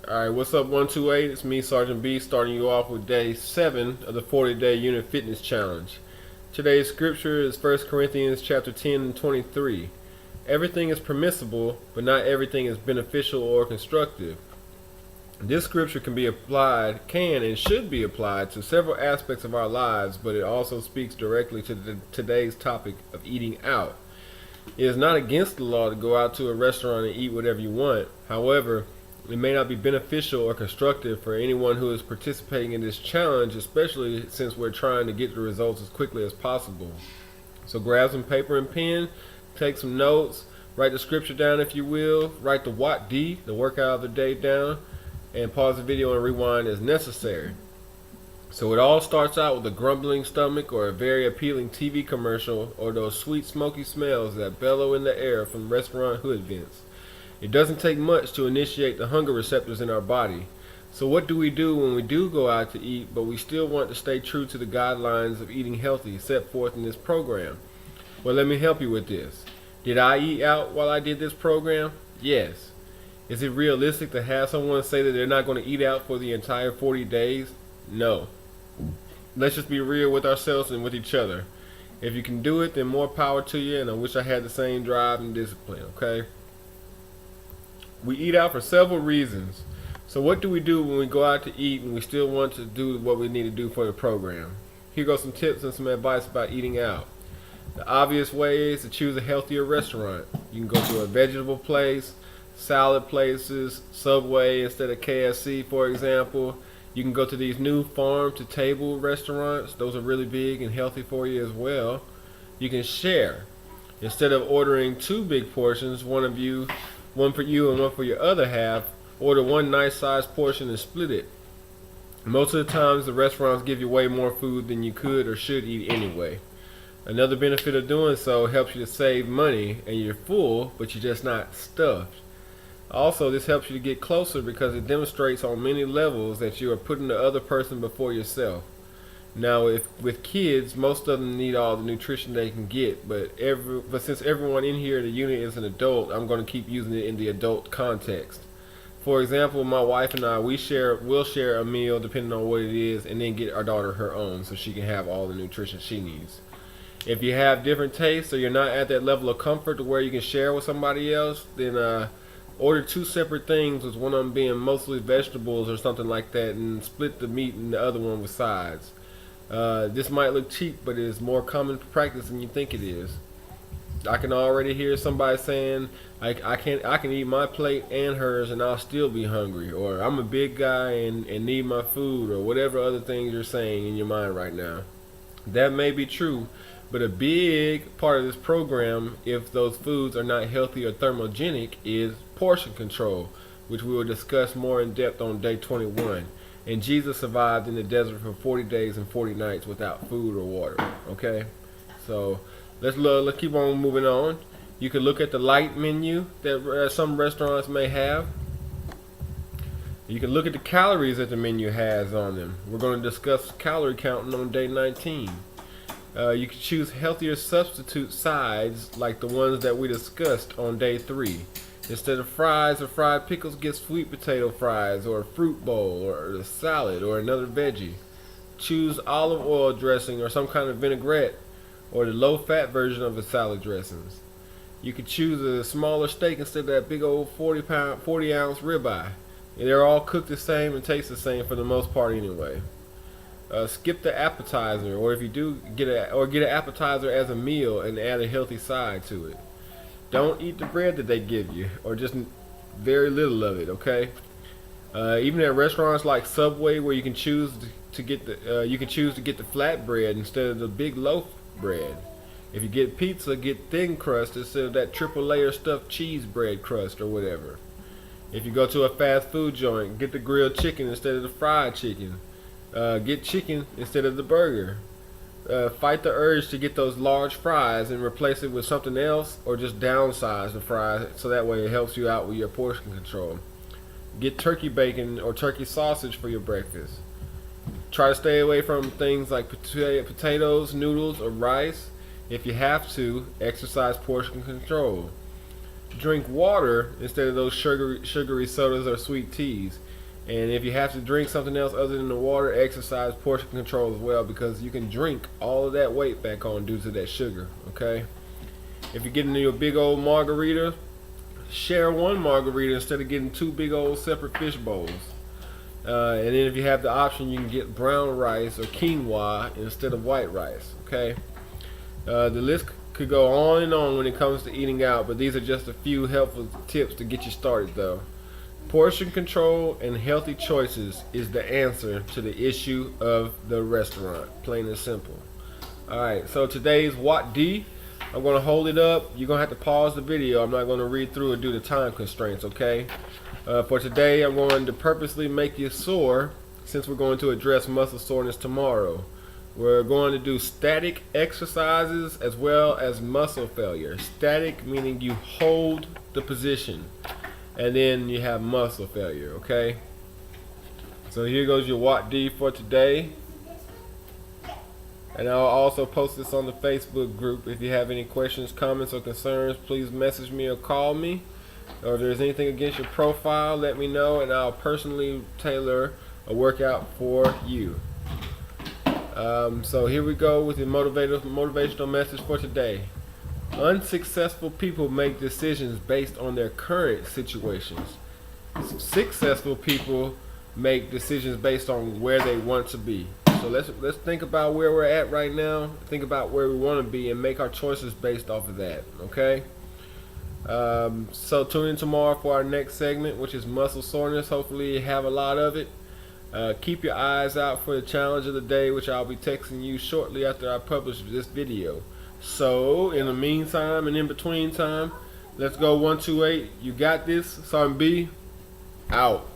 Alright, what's up 128? It's me, Sergeant B, starting you off with day 7 of the 40-day unit fitness challenge. Today's scripture is 1 Corinthians chapter 10 and 23. Everything is permissible, but not everything is beneficial or constructive. This scripture can and should be applied to several aspects of our lives, but it also speaks directly to today's topic of eating out. It is not against the law to go out to a restaurant and eat whatever you want. However, it may not be beneficial or constructive for anyone who is participating in this challenge, especially since we're trying to get the results as quickly as possible. So grab some paper and pen, take some notes, write the scripture down if you will, write the WOT D, the workout of the day, down, and pause the video and rewind as necessary. So it all starts out with a grumbling stomach or a very appealing TV commercial or those sweet smoky smells that bellow in the air from restaurant hood vents. It doesn't take much to initiate the hunger receptors in our body. So what do we do when we do go out to eat, but we still want to stay true to the guidelines of eating healthy set forth in this program? Well, let me help you with this. Did I eat out while I did this program? Yes. Is it realistic to have someone say that they're not going to eat out for the entire 40 days? No. Let's just be real with ourselves and with each other. If you can do it, then more power to you, and I wish I had the same drive and discipline, okay? We eat out for several reasons. So what do we do when we go out to eat and we still want to do what we need to do for the program? Here goes some tips and some advice about eating out. The obvious way is to choose a healthier restaurant. You can go to a vegetable place, salad places, Subway instead of KFC, for example. You can go to these new farm-to-table restaurants. Those are really big and healthy for you as well. You can share. Instead of ordering two big portions, one for you and one for your other half, order one nice sized portion and split it. Most of the times the restaurants give you way more food than you could or should eat anyway. Another benefit of doing so helps you to save money and you're full, but you're just not stuffed. Also, this helps you to get closer because it demonstrates on many levels that you are putting the other person before yourself. Now, with kids, most of them need all the nutrition they can get, but since everyone in here in the unit is an adult, I'm going to keep using it in the adult context. For example, my wife and I, we'll share a meal depending on what it is, and then get our daughter her own so she can have all the nutrition she needs. If you have different tastes or you're not at that level of comfort to where you can share with somebody else, then order two separate things, with one of them being mostly vegetables or something like that, and split the meat and the other one with sides. This might look cheap, but it is more common practice than you think it is. I can already hear somebody saying, I can eat my plate and hers and I'll still be hungry, or I'm a big guy and need my food, or whatever other things you're saying in your mind right now. That may be true, but a big part of this program, if those foods are not healthy or thermogenic, is portion control, which we will discuss more in depth on day 21. And Jesus survived in the desert for 40 days and 40 nights without food or water. Okay? So let's keep on moving on. You can look at the light menu that some restaurants may have. You can look at the calories that the menu has on them. We're going to discuss calorie counting on day 19. You can choose healthier substitute sides like the ones that we discussed on day 3. Instead of fries or fried pickles, get sweet potato fries or a fruit bowl or a salad or another veggie. Choose olive oil dressing or some kind of vinaigrette or the low-fat version of the salad dressings. You could choose a smaller steak instead of that big old 40-ounce ribeye. They're all cooked the same and taste the same for the most part anyway. Skip the appetizer, or if you do get an appetizer as a meal and add a healthy side to it. Don't eat the bread that they give you, or just very little of it. Okay. Even at restaurants like Subway, where you can choose to get the flat bread instead of the big loaf bread. If you get pizza, get thin crust instead of that triple layer stuffed cheese bread crust or whatever. If you go to a fast food joint, get the grilled chicken instead of the fried chicken. Get chicken instead of the burger. Fight the urge to get those large fries and replace it with something else, or just downsize the fries so that way it helps you out with your portion control. Get turkey bacon or turkey sausage for your breakfast. Try to stay away from things like potatoes, noodles, or rice. If you have to, exercise portion control. drink water instead of those sugary sodas or sweet teas. And if you have to drink something else other than the water, exercise portion control as well, because you can drink all of that weight back on due to that sugar. Okay. If you're getting your big old margarita, share one margarita instead of getting two big old separate fish bowls. And then if you have the option, you can get brown rice or quinoa instead of white rice. Okay. The list could go on and on when it comes to eating out, but these are just a few helpful tips to get you started though. Portion control and healthy choices is the answer to the issue of the restaurant, plain and simple. Alright, so today's What D, I'm going to hold it up. You're going to have to pause the video. I'm not going to read through it due to time constraints, okay? For today, I'm going to purposely make you sore since we're going to address muscle soreness tomorrow. We're going to do static exercises as well as muscle failure. Static meaning you hold the position, and then you have muscle failure, okay? So here goes your What D for today. And I'll also post this on the Facebook group. If you have any questions, comments, or concerns, please message me or call me. Or if there's anything against your profile, let me know, and I'll personally tailor a workout for you. So here we go with the motivational message for today. Unsuccessful people make decisions based on their current situations. Successful people make decisions based on where they want to be. So let's think about where we're at right now. Think about where we want to be and make our choices based off of that. Okay. So tune in tomorrow for our next segment, which is muscle soreness. Hopefully you have a lot of it. Keep your eyes out for the challenge of the day, which I'll be texting you shortly after I publish this video. So in the meantime and in between time, let's go 128. You got this. Sergeant B, out.